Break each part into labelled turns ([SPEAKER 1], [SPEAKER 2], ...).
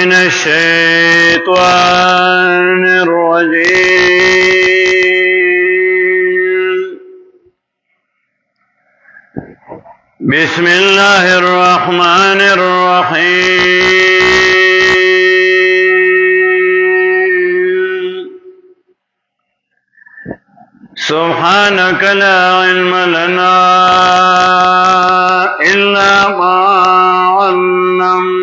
[SPEAKER 1] من الشيطان الرجيم بسم الله الرحمن الرحيم سبحانك لا علم لنا إلا ما علمتنا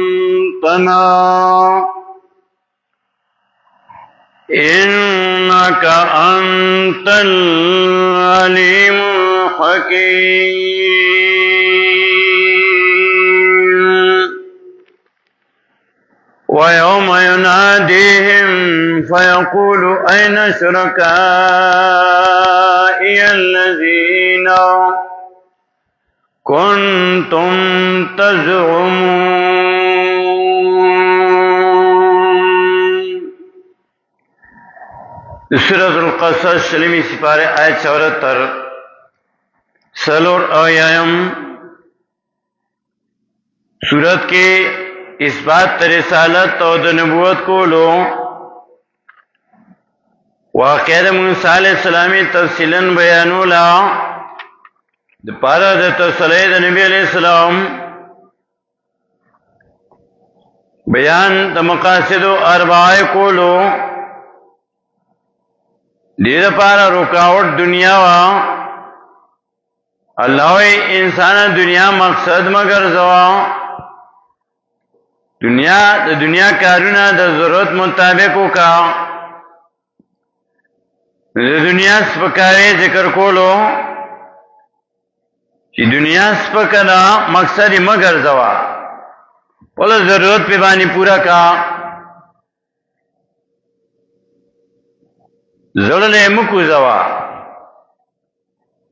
[SPEAKER 1] إنك أنت العليم الحكيم ويوم يناديهم فيقول أين شركائي الذين كنتم تزعمون سورة القصص سلمی سپارے آیت 74 سلور آیام سورت کے اس بات رسالت اور نبوت کو لو واقعہ موسیٰ علیہ السلامی تفصیلاً بیانولا پارا د تسلی د نبی علیہ السلام بیان د مقاصد اربعہ کولو دیر پارا رکاوٹ دنیا وا اللہ انسان دنیا مقصد مگر زوا دنیا کارونا د ضرورت مطابق کا دنیا سپکارے ذکر کولو چې دنیا سپکنا مقصد مگر زوا ولا ضرورت پہ بانی پورا کا زړل مکو زوا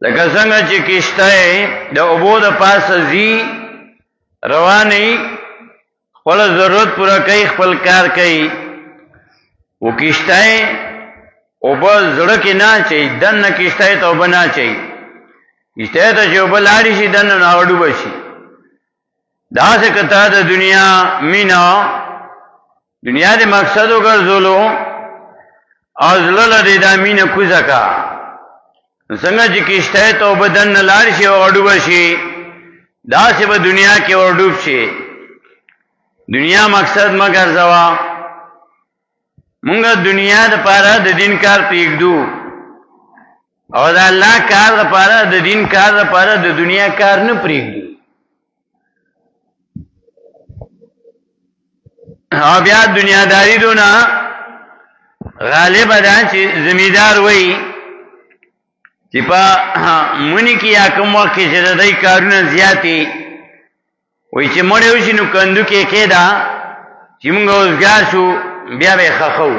[SPEAKER 1] لکه څنګه چې کشته د اوبو د پاسه زی رواني خپل ضرورت پورا کوي خپل کار کوي و کشته اوبو زړه کې نه چي دنه کشته ته وبنا چي کشته ته چې وبلاړي شي دنه ناوډو بشي دا څه کته د دنیا مینا دنیا د مقصد وګرځولو ازلل دې د مینه کوزکا څنګه چې کشته ته بدن لاړ شي او اډو بشي دا څه په دنیا کې اډوب شي دنیا مقصد مگر زوا مونږه دنیا د پاره د دین کار پېږدو او د الله کار د پاره د دین کار د پاره د دنیا کار نه پرېږدو او بیا دنیاداری دونه غالب ادا چې زمیدار وای چې په مونږ کې یا کوم وخت چې د دې کارونه زیاتی وای چې مړ یو شنو کندو کې کېدا چې موږ اوسګار شو بیا به خخو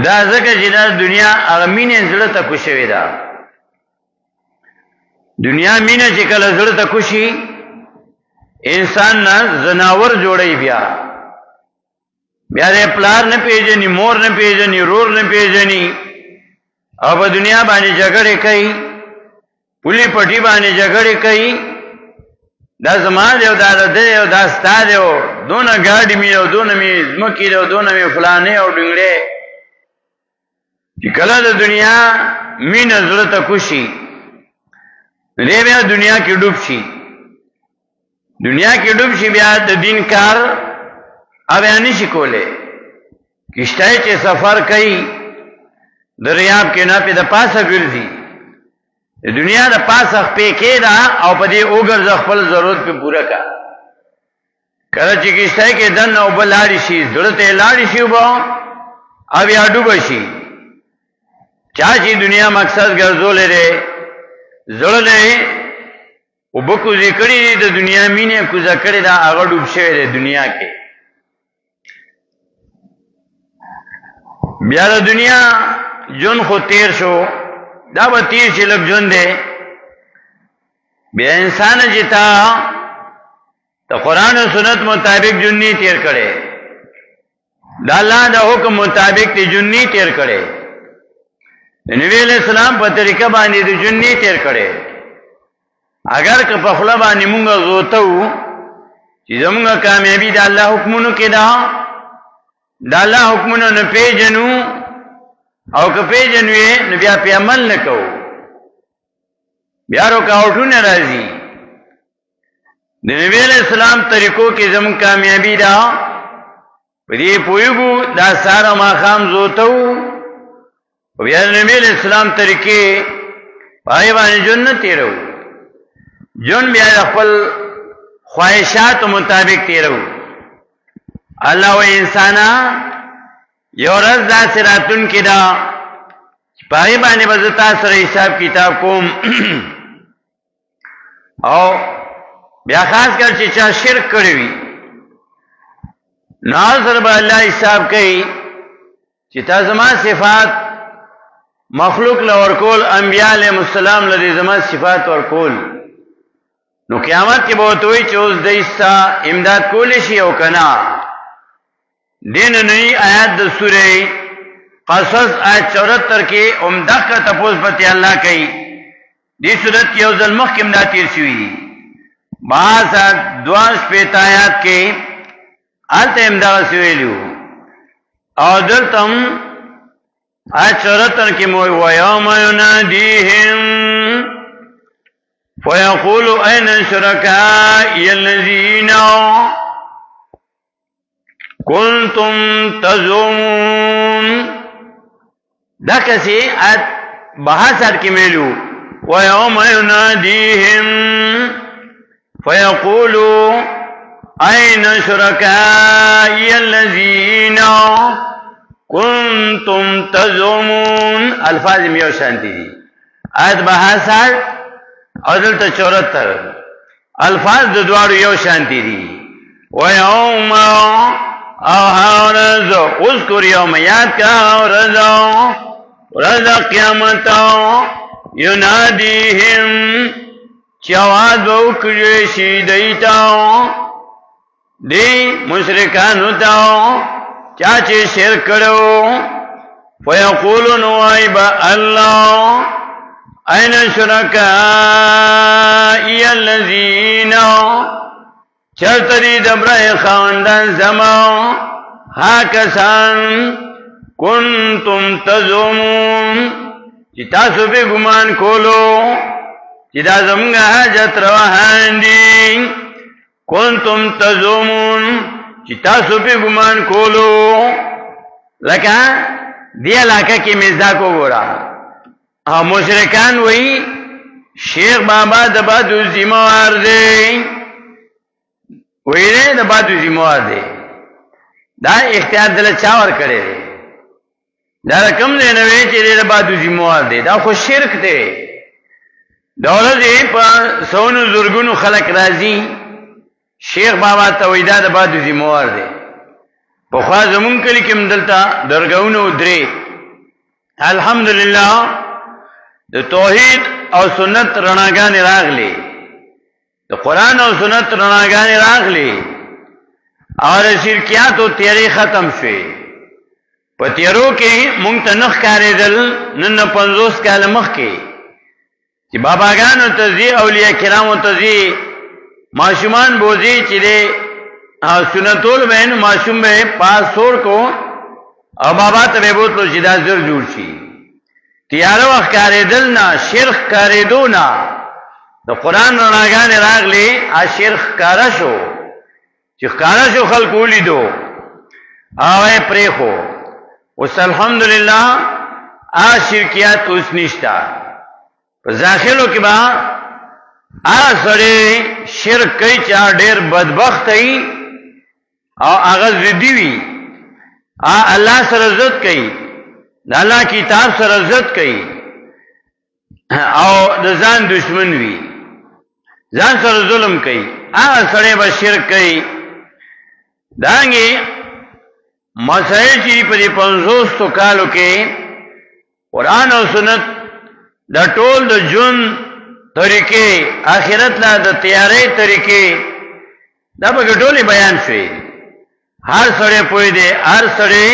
[SPEAKER 1] دا ځکه چې د دنیا هغه مینه زړه ته کوشوي دا دنیا مینه چې کله زړه ته کوشي انسان نه زناور جوړي بیا دې پلار نه پیژني مور نه پیژني رور نه پیژني او په دنیا باندې جګړه کوي پولی پټي باندې جګړه کوي دا زما دی او دا دې او دا ستاره او دونه ګاډي می او دونه می زمکی او دونه می فلانه او ډنګړې چې کله د دنیا مين ضرورت کوشي دې بیا دنیا کې ډوب شي بیا د دین کار اب نشي کوله کشته چې سفر کوي دریاب کې نه په د پاسه ګرځي د دنیا د پاسه په کې دا او په دې اوګر خپل ضرورت په پورا کا کله چې کشته کې دن او بلاړي شي ضرورت یې لاړي شي وو او یا ډوب شي چا چې دنیا مقصد ګرځولې ده زړلې او بکو ذکرې د دنیا مینه کو ذکر دا هغه ډوب شوی دی دنیا کې بیا د دنیا جون خو تیر شو دا به تیر شي لږ جون دی بیا انسان جتا د قرآن او سنت مطابق جون نه تیر کړي د الله د حکم مطابق تی جون نه تیر کړي نبی علیہ السلام په طریقه باندې د جون نه تیر کړي اگر که په خپل باندې مونږ زوتو چې زمونږه کامیابی د الله حکمونو کې ده د الله حکمونو نه پیژنو او که پیژنو یې نو بیا په عمل نه کوو بیا رکاوټونه راځي د نبی علیہ السلام طریقو کې زمون کامیابی ده په دې پویګو دا ساره ماښام زوتو او بیا د نبی علیہ السلام طریقې پای باندې جنت تیرو جون بیا خپل خواہشات مطابق تیرو الله و انسانا یو ورځ داسې راتونکې ده په هغې باندې به زه تا سره حساب کتاب کوم او بیا خاص کر چې چا شرک کړی وي نو سره به الله حساب کوي چې تا زما صفات مخلوق له ورکول انبیاء علیهم السلام له زما صفات ورکول نو قیامت کې به ورته وایي چې اوس دی ستا امداد کولی شي او که نه دین نئی آیات د سورہ قصص آیت 74 کې دغه تپوس پتی الله کوي دې صورت یو ځل مخکې دا تیر شوی بعض 2 آیات کې الته امداد ویلو او دلته آیت 74 کې مو ويوم يناديهم فيقول أين شركائي الذين كنتم تزعمون دا کسی آیت 72 کې ملو ويوم يناديهم فيقول أين شركائي الذين كنتم تزعمون الفاظ میو شانتی دي آیت 72 او دلته 74 الفاظ د دوارو یو شانتی دي ويوم او هارز اذکر یوم یاد کا ورز قیامت ینادیهم چواز وکړي شي دیتا دی مشرکانو ته چا چې شرک کړو فیقولون وایبا الله أين شركائي الذين چرتری دبره خواندان زما هاکسان کنتم تزعمون چې تاسو به ګمان کولو چې دا زموږ حاجت روان دي کنتم تزعمون چې تاسو به ګمان کولو لکه دی علاقه کې مزاق وګورئ مشرکان وی شیخ بابا د بادو ذمہوار دی وی نه د بادو ذمہوار دی دا اختیار دل چاور کړي دا کوم نه وی چې د بادو ذمہوار دی دا خو شرک دی دولت په سونو زورګونو خلق راځي شیخ بابا ته وی دا د بادو ذمہوار دی په خوا زمون کلی کې مدلتا درګاونو درې الحمدلله د توحید او سنت رڼاګانې راغلي د قران او سنت رڼاګانې راغلي او شرکیات او تیری ختم شوي په تیرو کې مونږ ته نخ کارېدل نن 50 کال مخکې چې باباګانو ته زی اولیاء کرامو ته زی ماشومان بوزي چې د سنتول بین ماشوم به پاس سور کو او بابا ته به بوتلو چې دا زر جوړ شي تیارو وخت کارېدل نه شرک کارېدو نه د قرآن رڼاګانې راغلي شرک کاره شو چې کاره شو خلک ولیدو او یې پرېښو اوس الحمدلله شرکیات اوس نشته په داخلو کې به سړی شرک کوي چې ډېر بدبخت وي او هغه ضدي وي الله سره ضد کوي د الله کتاب سره ضد کوي او د ځان دشمن وي ځان سره ظلم کوي سړی به شرک کوي دانګې مسائل چې په دې 500 کالو کې قرآن او سنت د ټول د جون طریقې آخرت لا د تیارې طریقې دا به ټولې بیان شوي هر سړی پوه دی هر سړی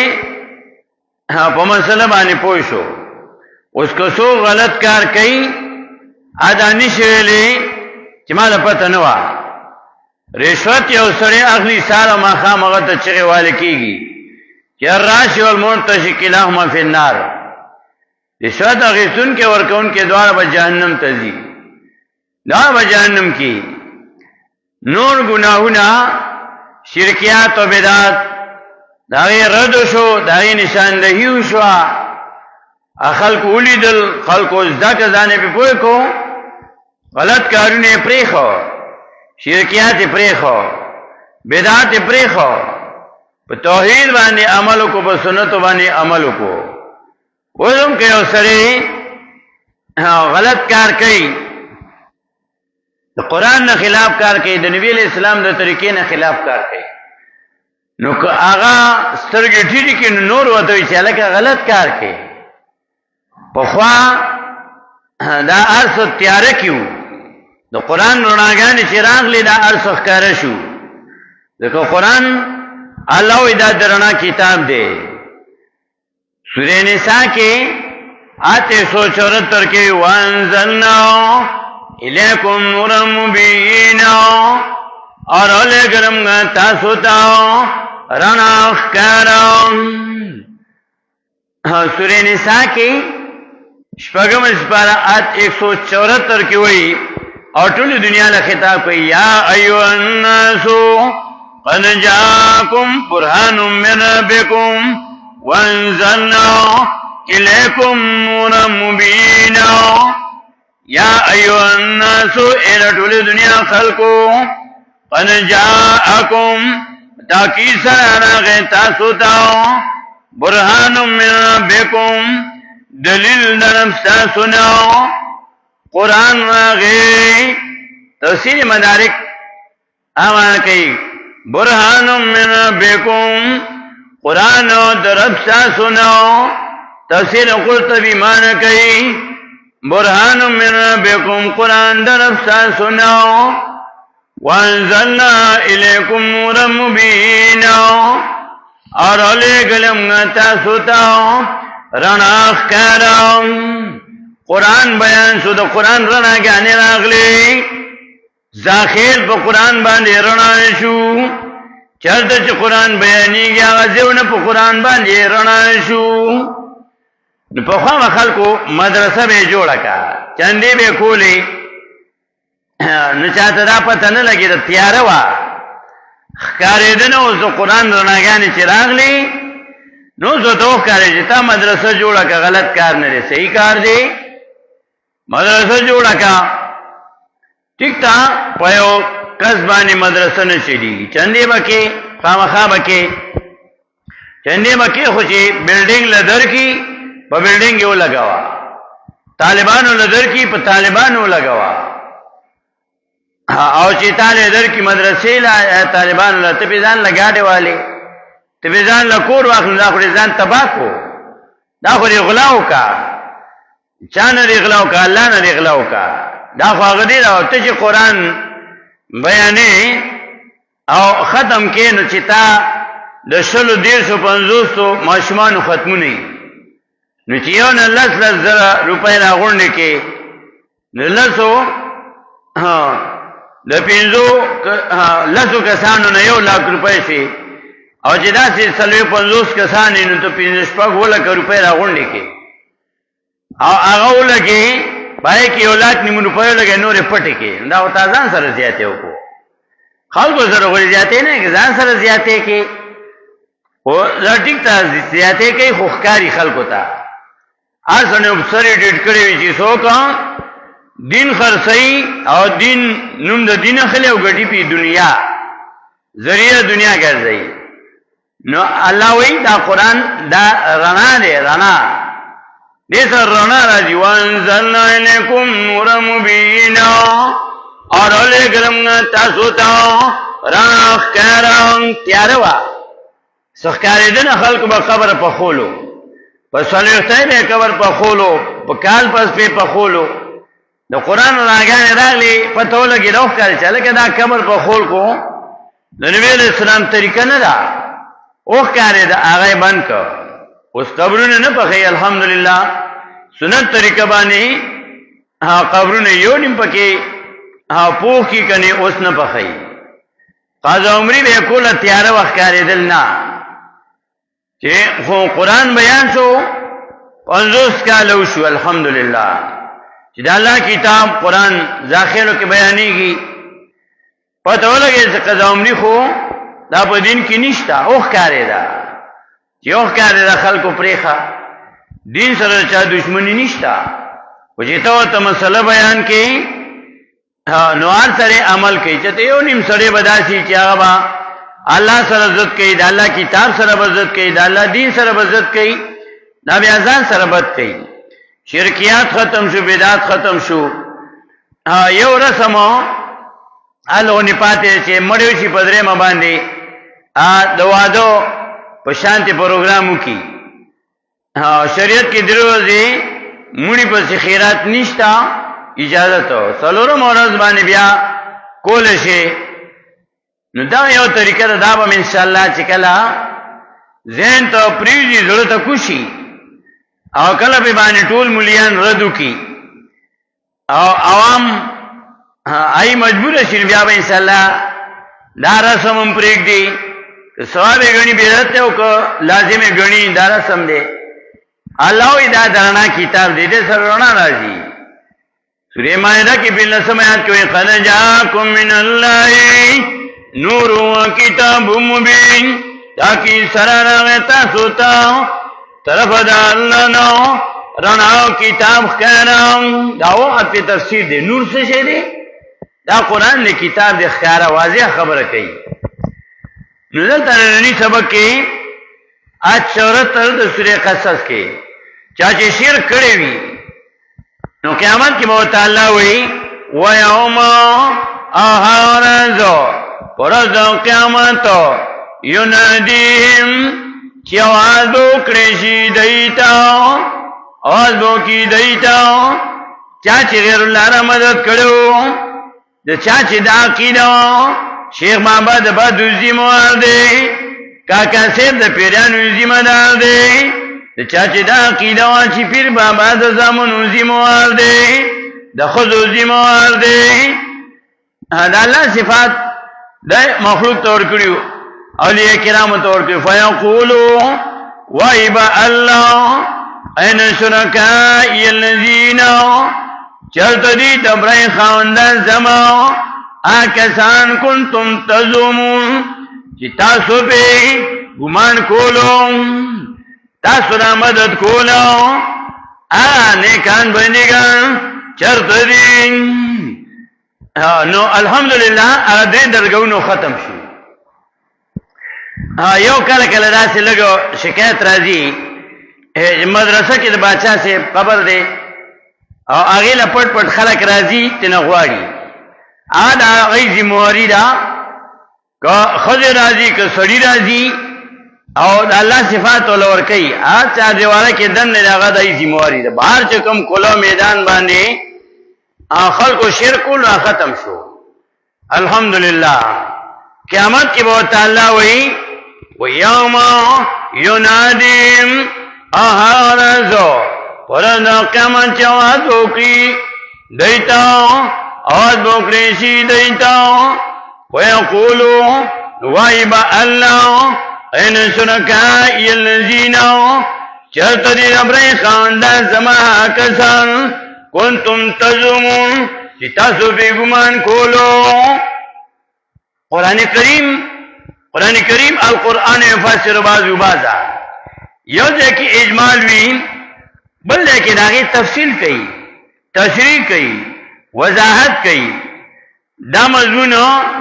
[SPEAKER 1] په مسله باندې پوه شو اوس که څو غلط کار کوي ادا نشي ویلې چې ما له پته نه وه رشوت یو سړی اخلي ساره ماښام هغه ته چغې والی کېږي چې الراشي والمرتشي کلاهما فی النار. رشوت اخیستونکی ورکوونکی دواړه به جهنم ته ځي، دواړه به جهنم کې. نور گناهونه شرکیات او بدعات د هغې رد شو، د هغې نشاندهي وشوه، خلکو ولیدل، خلکو زده کړه، ځان یې پرې پوه کړو، غلط کارونه یې پرېښو، شرکیات یې پرېښو، بدعات یې پرېښو، په توحید باندې عمل وکړو، په سنتو باندې عمل وکړو. اوس هم که یو سړی غلط کار کوي، د قرآن نه خلاف کار کوي، د نبی علیہ السلام د طریقې نه خلاف کار کوي، نو که هغه سترګې ټیټې کړي نو نور ورته وایي چې هلکه غلط کار کوي. پخوا دا هر څه تیاره کې وو، د قرآن رڼاګانې چې راغلې دا هر څه ښکاره شو، ځکه قرآن الله وایي دا د رڼا کتاب دی. سورې نساء کې 874 کې وانزلنا الیکم نورا مبینا، اور لګرم تاسو ته رڼا ښکاره. سورې نساء کې شپږم سپاره 174 کې وایي اور ټول دنیا له خطاب کوي یا ایها الناس قد جاءکم برهان من ربکم وانزلنا الیکم نورا مبینا. یا ایها الناس اے ټول دنیا خلقو قد جاءکم تاکید سره راغی تاسو ته برهان من ربکم دلیل درم تاسو نه قرآن راغی. تفسیر مدارک آمان کئی برهان من ربکم قرآن درب تاسو نه. تفسیر قرطبی مانا کئی برهان من ربکم قرآن درب تاسو نه. وانزلنا الیکم نورا مبینا، اور لګلم تاسو ته رڼا ښکاره. قرآن بیان شو، د قرآن رڼاګانې راغلې، ذاخیل په قرآن باندې رڼا شو. چېرته چې قرآن بیانېږي هغه ځایونه په قرآن باندې رڼا شو. نو پخوا به خلکو مدرسه به یې جوړه کړه، چندې به یې کولې، نو چاته دا پته نه لګېده، تیاره وه، ښکارېده نه. اوس د قرآن رڼاګانې چې راغلې نو اوس ورته وښکارېږي چې تا مدرسه جوړه کړه، غلط کار نه دی، صحیح کار دی. مدرسه جوړه کړه، ټیک ده، په یو کس باندې مدرسه نه چلېږي، چندې به کې خامخا به کې چندې به کې، خو چې بلډینګ له درکړي په بلډینګ یې ولګوه، طالبانو له درکړي په طالبانو ولګوه، او چې تاله درکړي مدرسې له طالبانو له، ته پې ځان له ګاډې والې، ته پې ځان له کور واخلو، دا خو دې ځان تباه کړو، دا خو دې غلا وکړه. چا نه دې غلا وکړه؟ الله نه دې غلا وکړه. دا خو هغه دی او ته چې قرآن بیانې او ختم کې نو چې تا د 100-150 ماشومانو ختمونه یي، نو چې یو نه 10,000 روپۍ راغونډې کې، نو د 5 کسانو نه 1,00,000 روپۍ شي، او چې داسې 50 کسان یې نو ته 15 روپۍ راغونډې کې، او هغه ولګې پای کې 1,00,000 روپۍ ولګې نورې پټې کې، دا ورته ځان سره زیاتې وکړو. خلکو سره غوړي زیاتې نه کې، ځان سره زیاتې کې، خو دا ټیک ته زیاتې کوي، خو ښکاري خلکو ته. هر سړی افسرې ډېډ کړی وي چې څوک دین خرڅوي او دین نوم د دین اخلي او ګټي په دنیا ذریعہ دنیا ګرځي. نو الله وایي دا قرآن دا رڼا دی، رڼا دې سره رڼا راځي. وانزلنا الیکم نورا مبینا، اور لګرم تاسو ته رڼا ښکاره. تیاره وه، څه ښکارېده نه، خلکو به قبر پخولو، په څلوېښتۍ به یې قبر پخولو، په کال پس پې پخولو. د قرآن رڼاګانې راغلې، پته ولګېده وښکاري چې هلکه دا قبر پخول کو د نبي علیه السلام طریقه نه ده، وښکارېده، هغه یې بند کړ. اوس قبرونه نه پخوي، الحمدلله سنت طریقه باندې قبرونه یو نیم پکې پوخ کې کني، اوس نه پخوي. قاضي عمري به کوله تیاره وخت کارېدل نه چې خو قرآن بیان شو 50 کاله وشو الحمدلله چې د الله کتاب قرآن ذاخرو کې بیانېږي پته ولګي چې قاضي عمري خو دا په دین کې نشته اوخ کارېده چې اوخ کارېده خلکو پرېخه دین سره چا دشمنی نشته و چې ته مسله بیان کې نو هر سره عمل کوي چې ته یو نیم سره بداسي چې هغه الله سره عزت کوي د الله کتاب سره عزت کوي د الله دین سره عزت کوي دا بیا ځان سره عزت کوي شرکیات ختم شو بدعت ختم شو یو رسمو الونی پاتې چې مړیو شي پدری ما باندې د وادو په شانتي پروګرامو کې شریعت کې دروازه مونږ په خیرات نشتا اجازه ته څلورم ورځ باندې بیا کول شي نو دا یو طریقه ده به ان شاء الله چې کله ذهن ته پریږي ضرورت کوشي او کله به باندې ټول مليان ردو کی او عوام آئی مجبور شي بیا به ان شاء الله دا رسم پرېږ دي ثواب غني بدعت او که لازم غني دا رسم دي الله دا درنا کتاب دې دې سره رڼا راځي سورہ مائدہ کی بالنسبه آیات کوي قد جاءکم من الله نور و کتاب مبین تاکي سره تاسو ته طرف د الله نو رڼا کتاب ښکارم دا او په تفسیر دي نور څه شي دي دا قران له کتاب د ښکارا واضح خبره کوي نو دلته نن سبق کې اج شورت د سورہ قصص کې چا چې شرک کړی وي نو قیامت کې به تعالی وایي و یوم احرزو پرز قیامت ینادیهم چې आवाज وکړي شي دیتا आवाज وکړي دیتا چا چې غیر الله را مدد کړو د چا چې دا عقیده شیخ محمد بدوزی موار دی کاکا صاحب د پیرانو ذمہ دار دی د چا چې دا عقیده وا چې پیر بابا د زمانو ذمہ وار دی د خود ذمہ وار دی دا الله صفات د مخلوق تور کړیو اولیاء کرام تور کړو فیقولوا وایبا الله این شرکاء الذین چرته دي دبرای خواندان زما آکسان کنتم تزومون چې تاسو به ګمان کولو تاسو را مدد کولو نیکان بندگان چرته دي نو الحمدلله هغه دې درګونو ختم شو یو کله کله داسې لګو شکایت راځي مدرسه کې د بادشاہ سے خبر دی او هغه لا پټ پټ خلک راځي تنه غواړي دا غي ذمہواری دا که خځه راځي که سړی راځي او د الله صفات ولور کوي چا دیواله کې دن نه هغه د ذمہواری دا بهر چې کوم کولو میدان باندې خلکو شرک ول ختم شو الحمدلله قیامت کې به تعالی وایي و یوم ینادیم احرزو پردا قیامت چواز وکړي دیتا آواز وکړي شي دیتا ویقولو وایبا الله این شرکاء الذین چرته دي ربرې خاندان زما کسان کنتم تزومون چې تاسو به ګمان کولو قران کریم القرآن یفسر بعض بعضا یو ځکه اجمال وی بل ځکه داغه تفصیل کوي تشریح کوي وضاحت کوي دا مضمون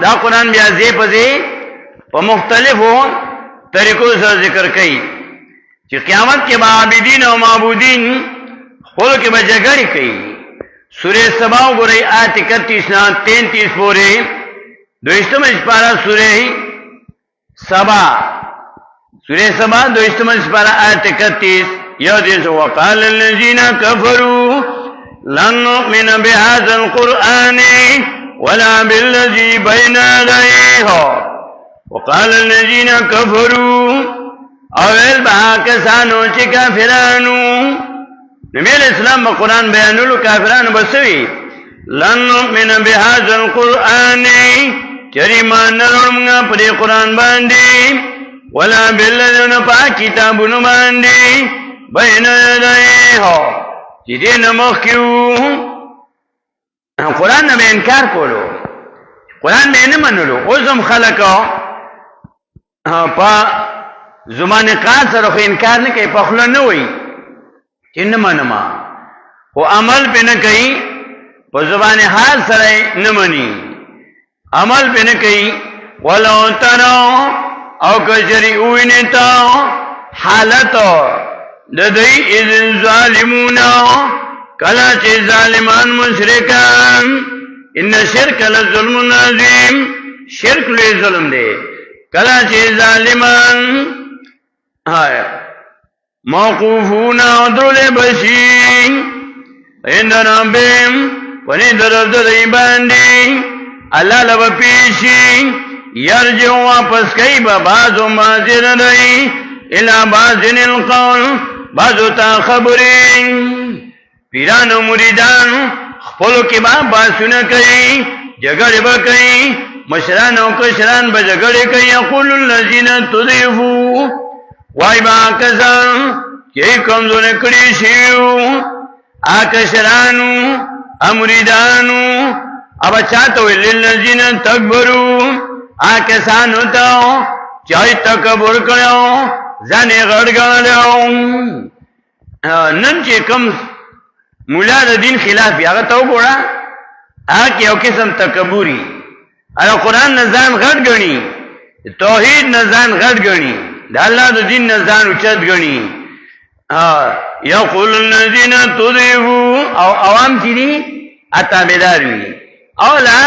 [SPEAKER 1] دا قرآن بیا ځې پځې په مختلفو طریقو سره ذکر کوي چې قیامت کې عابدین او معبودین خپل کې به جګړه کوي سورہ سبا وګورئ آیت 31 نه 33 پورې دویشتمه سپاره سورہ سبا دویشتمه سپاره آیت 31 یو دې وقال الذين كفروا لن نؤمن بهذا القرآن ولا بالذي بين يديه وقال الذين كفروا اول با کسانو چې کافرانو نبی اسلام په قرآن بیانولو کافرانو بسوي لن نؤمن بهذا القرآن چریمان نرمگا پدی قرآن باندی ولا بالذین پاک کتابونو باندی بین یدیه چې دې نه مخکې قرآن نه به انکار کولو قرآن به نه منلو اوس هم خلک په زمانه قاص سره خو انکار نه کوي په خوله نه وایي چې نه منم خو عمل په نه کوي په زبان حال سره نه مني عمل په نه کوي ولو ترى او کجری ویني تا حالت د دې اذ ظالمون کلا چې ظالمان مشرکان ان شرک لظلم عظیم شرک لوی ظلم دی کلا چې ظالمان موقوفون درل بشی عند ربهم ونی درد دی باندې الله لو پیشی یرجع واپس کئی با بازو مازر دی الى بازن القول بازو تا خبرین پیران و مریدان خپلو کی با باسونا کئی جگڑ با کئی مشران و کشران با جگڑ کئی یقول اللذین تضیفو وائی با کسان چی کمزو نکڑی شیو آکشرانو امریدانو اب چاہتو للذین تکبرو آکسانو تاو چاہی تکبر کرو زانی غڑ گڑو نن چی کم مولا دا دین خلافی آگا تاو گوڑا آگا یو قسم تکبوری اگر قرآن نزان غڑ گنی توحید نزان غڑ گنی دا اللہ دا دین نزان اچت گنی یقول الذین تضیفو او عوام چی دی اتابدار وی اولا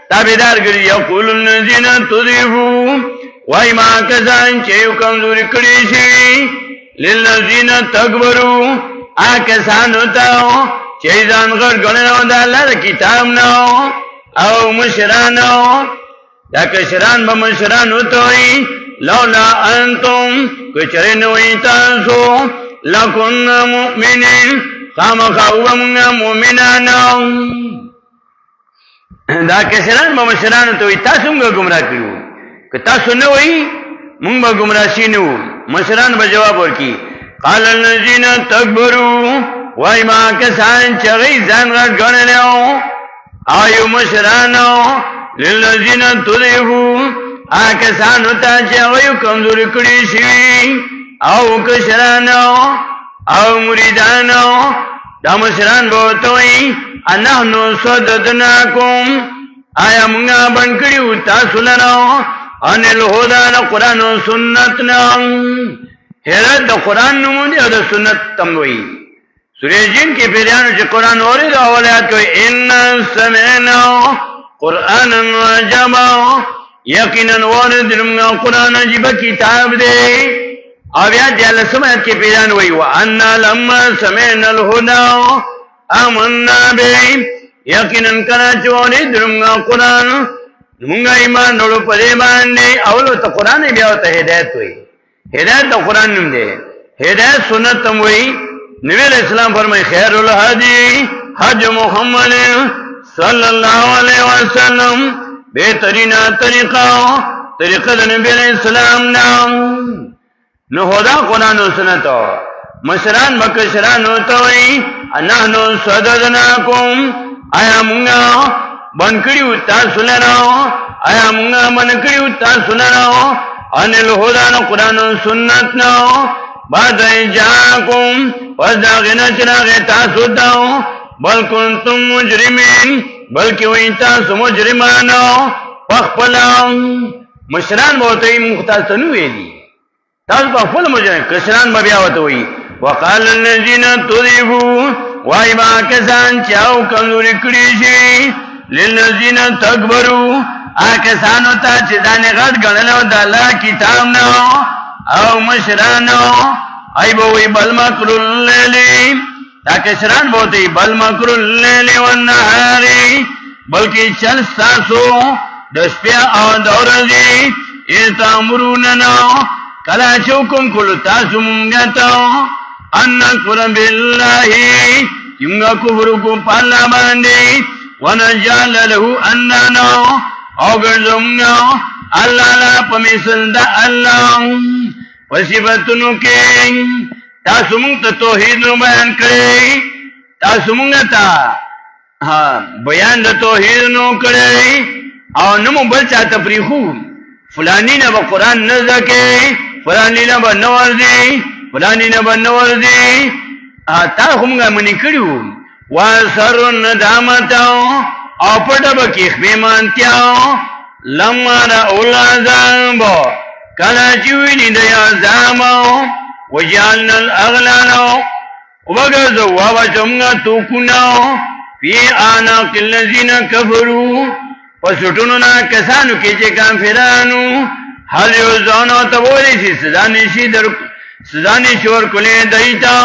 [SPEAKER 1] تابدار گری یقول الذین تضیفو وائی ما کسان چیو کمزوری کری شوی للذین تکبرو آکسانو تاو چیزان غر گننو دا اللہ دا کتاب نو او مشرانو دا کشران با مشرانو توی لولا انتم کچرنوی تاسو لکن مؤمنین خامخاوم مؤمنانو دا کسران با مشرانو توی تاسو مگا گمراه کرو که تاسو نوی مونگ با گمراه شینو مشران با جواب ورکی قال الذین تکبرو وائی ما کسان چغی زن غٹ گننو آیو مشرانو للذین تضیفو آکسانو تا چغیو کمزوری کڑی شوی او کشرانو او مریدانو دا مشران بوتوئی انہنو صددناکم آیا منگا بنکڑیو تاسو لنو ان الہدا قرآن و سنتنا حیرت دا قرآن نمو دی او دا سنت تموئی سورہ جن کی پیریانو چی قرآن اوری دا اولیات کوئی اِنَّا سَمِعْنَا قرآنًا عَجَبًا یقیناً وارد رمگا قرآن عجیب کتاب دے آیات دی اللہ سمعت کی پیران ہوئی وَأَنَّا لَمَّا سَمِعْنَا الْهُدَى آمَنَّا بِهِ یقیناً کنا چوارد رمگا قرآن منگا ایمان نوڑو پدے باندے اولو تا قرآن بیاو تا ہدایت ہوئی ہدایت تا قرآن نم دے ہدایت سنت تم ہوئی نبی علیہ السلام فرمائی خیر الحدی حج محمد صلی اللہ علیہ وسلم بہترین طریقہ دا نبی علیہ السلام نام نہودا قرآن و سنت مشران بکشران ہوتوئی انہنو صددناکم آیا منگا بنکڑیو تاسو لرو آیا منگا بنکڑیو تاسو لرو ان الہدان قرآن و سنت نو بعد جاکم وزداغنا چراغ تاسو داو بل کنتم مجرمین بلکہ وی تاسو مجرمانو پخپلاو مشران بہتوئی مختاستنو ویدی تاسو پخپل مجرم کشران ببیاوتوئی وقال الذین تضیفو وائی با کسان چاو کمزوری کریشی للذین تکبرو آکسانو تا چیزانی غٹ گننو دا اللہ کتاب نو او مشرانو ای بوئی بل مکر اللیلی تا کشران بوتی بل مکر اللیلی والنہاری بلکی چل ساسو دشپیا او دورزی ایتا مروننو کلا چوکم کلو تاسو منگتو ان نکفر باللہی چمگا کفر کو پالا باندی ونجعل له اندانو او ګرځوم الله لا پمیسل دا الله وصفتونو کې تاسو موږ ته توحید نو بیان کړی تاسو موږ ته بیان د توحید نو کړی او نو بل چاته پریخو فلانی نه قرآن نه زکه فلانی نه بنور دی فلانی نه بنور دی تا همغه منی کړو واسر ندامت او پټه بکی خیمانتیا لمر اولادان بو کلا چوینی دیا زامو وجعلنا الاغلال وغزو ووجمنا توکنا فی آناق الذین کفروا وسټوننا کسانو کې چې کافرانو هل یوزانو تبولی سی سزا نشي ورکولې دایتا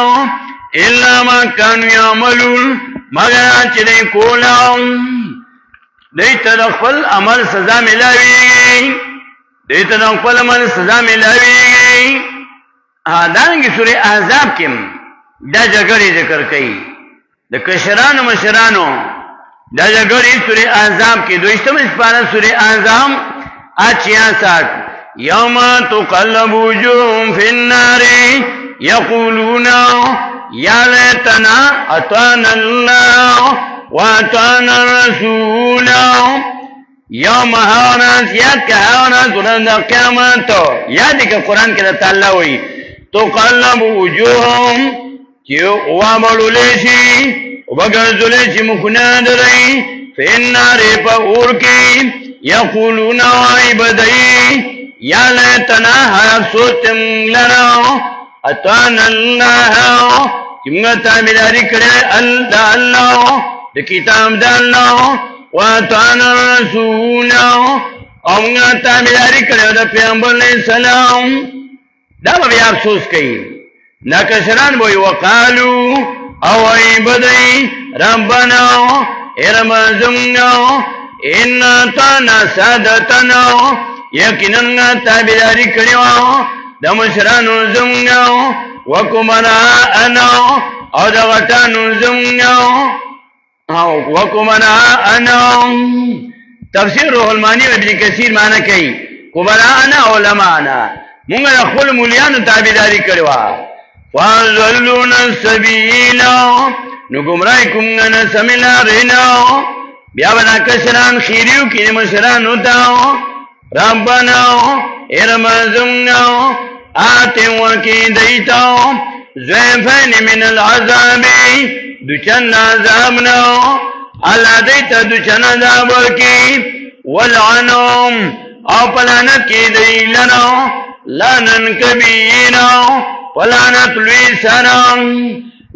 [SPEAKER 1] الا ما كانوا يعملون مگر چې دوی کولا دوی ته خپل عمل سزا ملاوي دوی ته خپل عمل سزا ملاوي دانګي سورې احزاب کې دا جګړې ذکر کړي د کشرانو مشرانو دا جګړې سورې احزاب کې دویشتمه سپاره سورې احزاب 86 یوم تقلب وجوههم فی النار یقولون یا لیتنا اطعنا الله واطعنا الرسول یوم هاورز یاد که هاورز ورځ د قیامت یاد که قرآن کې تعالی وایي تقلب وجوههم چې وامړولې شي وبګرځولې شي مخونه درې فی النار په اور کې یقولون عبدی یا لیتنا حسوتم لنا اطعنا الله کمغه تابعداري کړه الله د کتاب د الله واطعنا الرسول او موږ تابعداري کړه د پیغمبر علیه السلام دا به افسوس کوي ناکشران وي وقالو او عبدی ربنا ارمزمنا ان اطعنا سادتنا یقینا تابعداري کړو د مشرانو زمونږ وکمنا انا او د غټانو زمونږ وکمنا انا تفسیر روح المانی ابن کثیر معنی کوي کبرا انا علماء انا موږ خپل مولیانو تابعداري کړو فضلون السبیل نو گمراهی کومه نه سمیلا رینا بیا بنا کشران خیریو کې مشرانو ته ربنا ارمزمنا آتم وکی دیتا زیفین من العذاب دوچن عذابنا اللہ دیتا دوچن عذاب ورکی والعنام او پلانت کی دی لنا لانن کبینا پلانت لوی سرم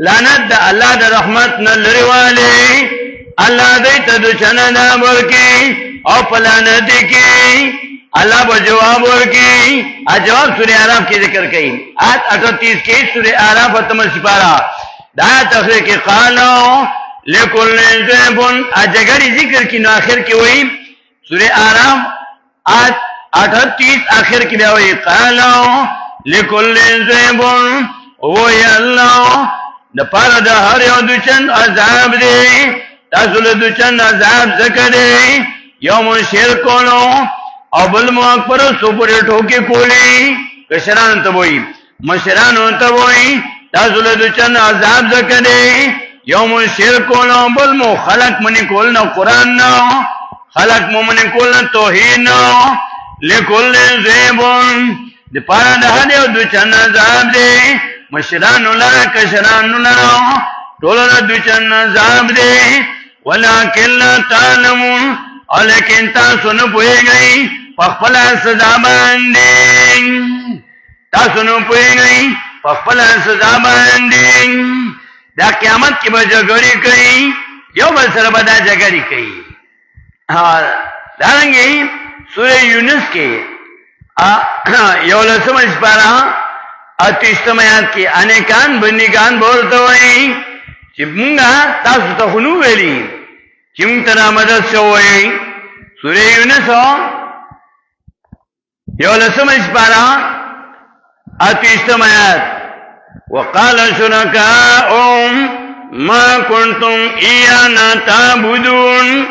[SPEAKER 1] لانت دا اللہ دا رحمت نلروالی اللہ دیتا دوچن عذاب ورکی او پلانت کی اللہ با جواب ورکی جواب سورہ آراف کی ذکر کئی آیت 38 کی سورہ آراف اتمر سپارہ دا تخریق کی قالو لکل زیبن جگری ذکر کی نو آخر کی ہوئی سورہ آراف آیت 38 آخر کی بیا ہوئی قالو لکل زیبن وی اللہ دا پارا دا ہر یو دوچن عذاب دے تاسول دوچن عذاب ذکر دے یوم شرکولو او بل مو اکبر سو پورې ټوکی کولی کشران ته وای مشران ته وای تاسو له چن عذاب زکه یوم شرک او بل مو خلق منی کول نو قران نو خلق مومن کول نو توحید نو لکل زیبون د پاره د هډو د چن عذاب دی مشران له کشران له ټول د چن عذاب دی ولکن لا تعلمون لیکن تاسو نه پوهیږئ په خپل سزا باندې تاسو نه پوهیږئ په خپل سزا باندې دا قیامت کې به جګړې کوي یو بل سره به دا جګړې کوي دارنګه سورې یونس کې یو لسمه سپاره 38 آیات کې انیکان بندگان بولته وایي چې موږ تاسو ته خنو ویلي چې موږ ته مدد شوی سورې یونس یو لسمه سپاره 38 آیات وقال شركاؤهم ما كنتم إيانا تعبدون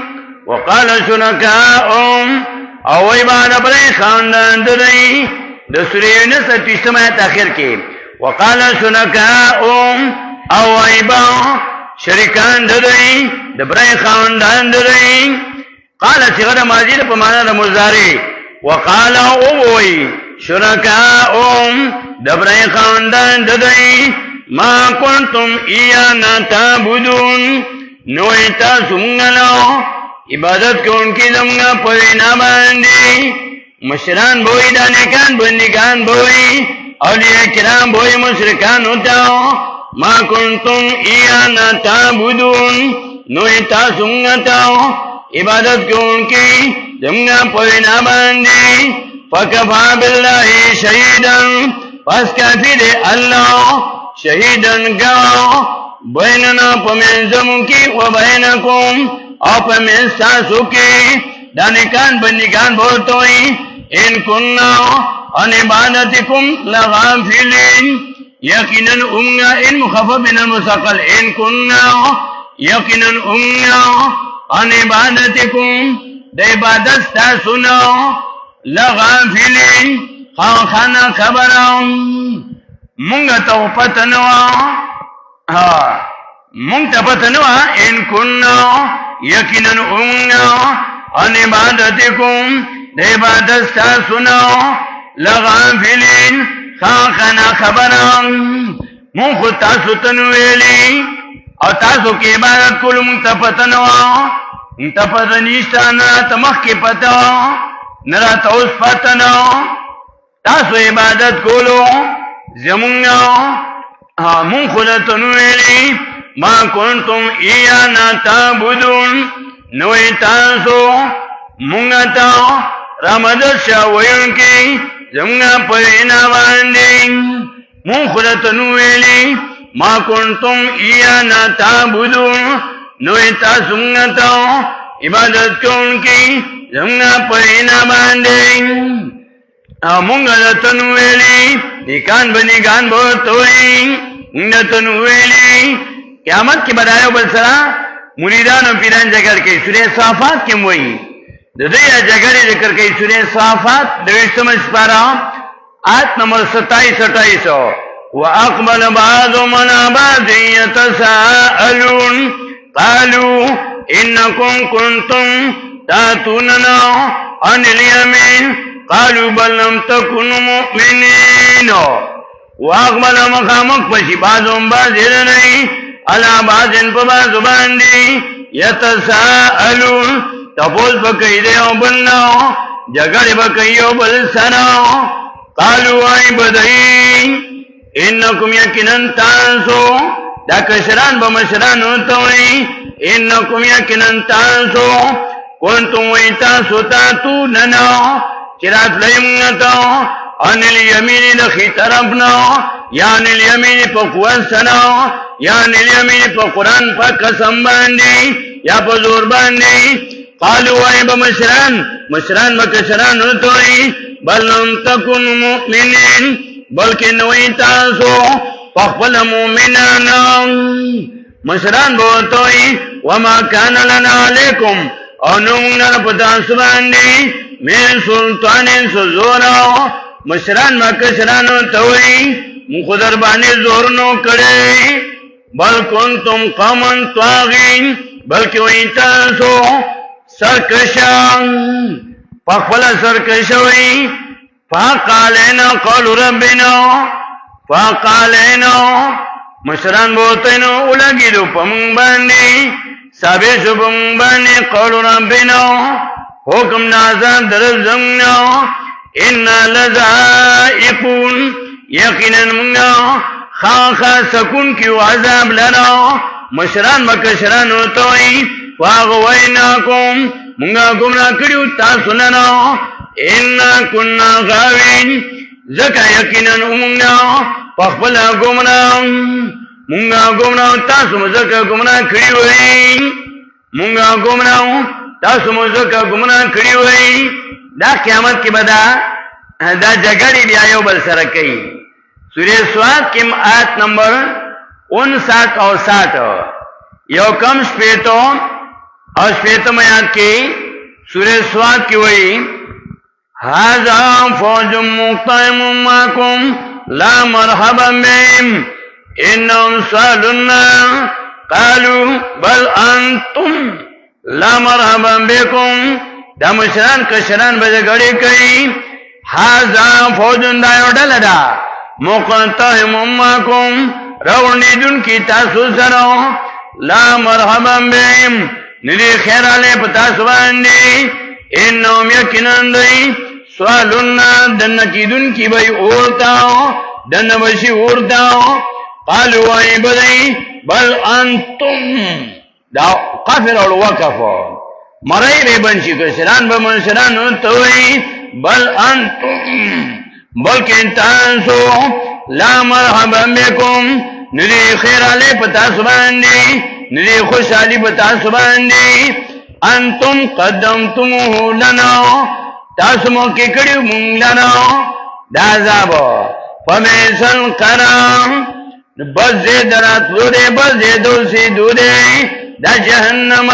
[SPEAKER 1] وقال شرکاؤهم او وی با دبرای خاندان ددئی د سورې یونس 30 آیت اخر کې وقال شرکاؤهم او وی با شریکان ددئی دبرای خاندان ددئی قال صيغه ماضی په معنا د مضارع وقال او وی شرکاؤهم دبرای خاندان ددئی ما کنتم ایانا تعبدون نوئی تاسو منگلو عبادت کو ان کی زمگا پوینا باندی مشران بوئی دانکان بندگان بوئی اولیاء کرام بوئی مشرکان ہوتاو ما کنتم ایانا تعبدون نوئی تاسو منگتاو عبادت کو ان کی زمگا پوینا باندی فکفا باللہ شہیدن پس کافی دے اللہ شہیدن گاو بیننا پمنزم کی و بینکم او پمنستاسو کی دانکان بندگان بولتوئی ان کننا ان عبادتکم لغافلین یقینا امنا ان مخفف من المسقل ان کننا یقینا امنا ان عبادتکم د عبادت ستاسونا لغافلین خانا خبران مونږ ته پتنوا مونږ ته پتنوا ان كنا یقینا امنا ان عبادتکم د عبادت تاسونا لغافلین خانا خبران مونږ تاسو ته ویلي او تاسو کې عبادت کول مونږ ته پتنوا مونږ ته پتنيشتانا تمخ کې پتا نرا توس پتنا تاسو عبادت کولو زمونگا من خودتن ویلی ما کنتم ایانا تعبدون نوی تاسو مونگتا رمضت شاویون کی زمونگا پرینا باندی من خودتن ویلی ما کنتم ایانا تعبدون نوی تاسو مونگتا عبادت کون کی زمونگا پرینا باندی مونږ دتن ویلي نیکان بنیګان بوتوي مونږ دتن ویلي قیامت کې بدایو بل سره مریدان او پیران ذکر کوي سورې صافات کې وایي د دې جګړې ذکر کوي سورې صافات د 20 سپاره آیت نمبر 27-28 واقبل بعضهم على بعض يتساءلون قالوا انكم كنتم تاتوننا عن اليمين قالوا بل لم تكونوا مؤمنين واقبل مخامق پشی بعضهم بعضی علا بعضن پا بعض باندی یتساءلون تپوز بکی دیو بلناو جگڑ بکیو بل سناو قالوا آئی بدئی انکم یکنن تانسو دا کشران بمشران ہوتوئی انکم یکنن تانسو کنتم ویتانسو تاتو نناو چرات لیمنتو ان الیمین دخی طرفنا یعنی الیمین پا قوانسنا یعنی الیمین پا قرآن پا قسم باندی یا پا زور باندی قالو آئی با مشران با کشران ہوتوئی بل نم تکن مؤمنین بلکہ نوی تاسو فقبل مؤمنانا مشران بوتوئی وما کان لنا علیکم او نمنا پتاسو باندی من سلطان سزورا مشران مکشرانو توئی مخدر بانی زورنو کڑے بل کنتم قومن تواغین بلکہ وی تاسو سرکشان فقبل سرکشوئی فقالینا قول ربنا فقالینا مشران بوتینو اولگی دو پمنگ باندی سابیشو پمنگ باندی قول ربنا حکم نازان درب زمنا انا لذائقون یقینا منگا خاخا سکون کیو عذاب لنا مشران مکشران ہوتوئی فاغویناکم منگا گمنا کریو تاسننا انا کننا غاوین زکا یقینا منگا فاقبلا گمنا منگا گمنا تاسو مزکا گمنا کریوئی منگا گمنا تاسو مزکا گمنا کریوئی دا قیامت کی بدا دا جگڑی بیا یو بل سره کوي سورہ سواد کی آیت نمبر 59 اور 60 یو کم شپیتو اور شپیتم آیات کی سورہ سواد کی وئی هذا فوج مقتحم معكم لا مرحبا بهم انهم سالونا قالوا بل انتم لا مرحبا بكم دا مشران کشران بجگڑی کئی هذا فوج دایو ڈلدا مقتحم معكم روڑنی دن کی تاسو سرو لا مرحبا بهم ندی خیر علی پتاسو باندی انہم یقیناً دی سوالنا دن کی دن کی بھئی اورتاو دن بشی اورتاو قالوا ای بدئی بل انتم دا قافر اور وقفو مرائی بے بنشی کسران بمنشران توئی بل انتم بلکہ تاسو لا مرحبا بکم ندی خیر علی پتاسو باندی ندی خوشحالی پتاسو باندی انتم قدمتموه لنا تاسو موقع کڑیو مونگ لنا دا عذابو فمیسن قرام بس زید رات لو دے بس زیدو سیدو دے دا جہنم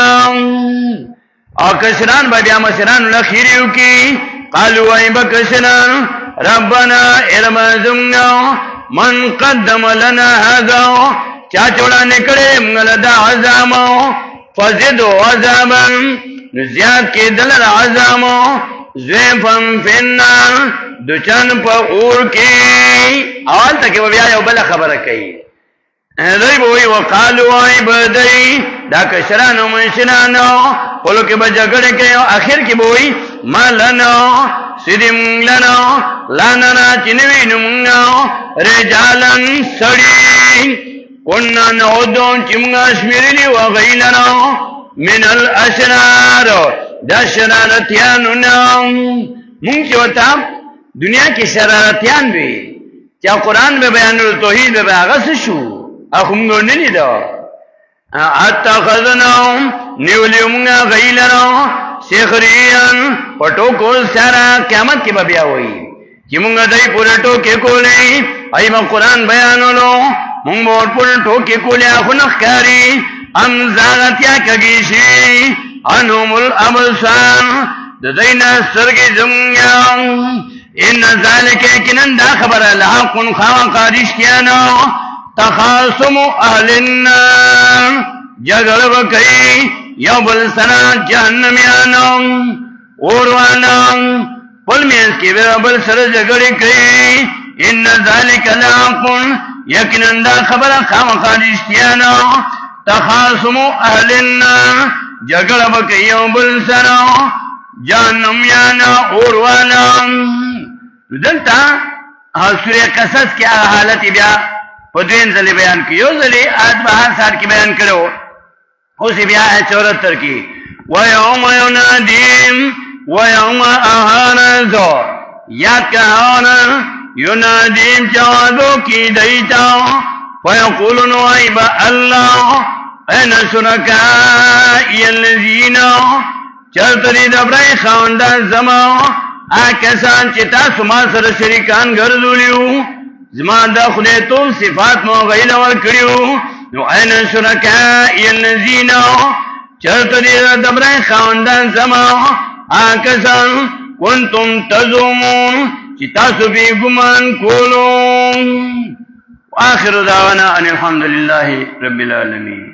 [SPEAKER 1] اور کسران با بیا مسران لخیریو کی قالو ای با کسران ربنا ارمازمنا من قدم لنا هذا چاچوڑا نکڑے مغلدہ عذابو فزدو عذابا نزیاد کی دلر عذابو زیفن فنار دچن پا اور کی اول تک وہ بیا یو بلا خبر کئی دوی بوئی وقالو آئی بدئی دا کشرانو منشرانو قلو کی بجگڑ کئی آخر کی بوئی ما لنو سیدی مونگ لنو لاننا چنوین مونگنو رجالن سڑی کننا نعودون چمگا شمیرلی وغیلنو من الاشرار دا شرارتیانو نام مونگ چی وطا دنیا کی شرارتیان بھی چا قرآن بے بیان توحید بے آغاز شو اخمگو نلی دا اتخذناهم نیولی مونگا غیلنو سیخریان پٹو کول سارا قیامت کی ببیا ہوئی چی مونگا دای پورا ٹوکے کولے ایما قرآن بیانو لو مونگ بور پورا ٹوکے کولے آخونخ کاری ام زاغتیا کگیشی انہم الابصار ددینا سرگی زمگیا ان ذالک کنن دا خبر لحقن خواہ قادش کیانا تخاصم اہل النار جگڑ بکئی یو بلسنا جہنمیانا اوروانا پل میز کی بل سر جگڑ کئی ان ذالک لحقن یکنن دا خبر خواہ قادش کیانا تخاصم اہل النار جگڑ بکئی یو بلسنا جہنمیانا اوروانا دلتا سورہ قصص کی حالت بیا پدوین زلی بیان کی یو زلی آج بہار سال کی بیان کرو اسی بیا ہے 74 کی وَيَوْمَ يُنَادِيم وَيَوْمَ أَهَانَزُ یاد کہانا يُنَادِيم چوادو کی دیتا وَيَقُولُنُ عَيْبَ اللَّهُ اَيْنَ شُرَكَائِيَ الَّذِينَ چلتری دبرائی خواندان زمان آکسان چتا سما سر شریکان گردولیو زما دا خلیتو صفات مو غیل ورکڑیو نو این شرکائی النزین چلتری دبرائی خواندان زمان آکسان کنتم تزومون چتا سبی گمان کولو آخر دعوانا ان الحمدللہ رب العالمین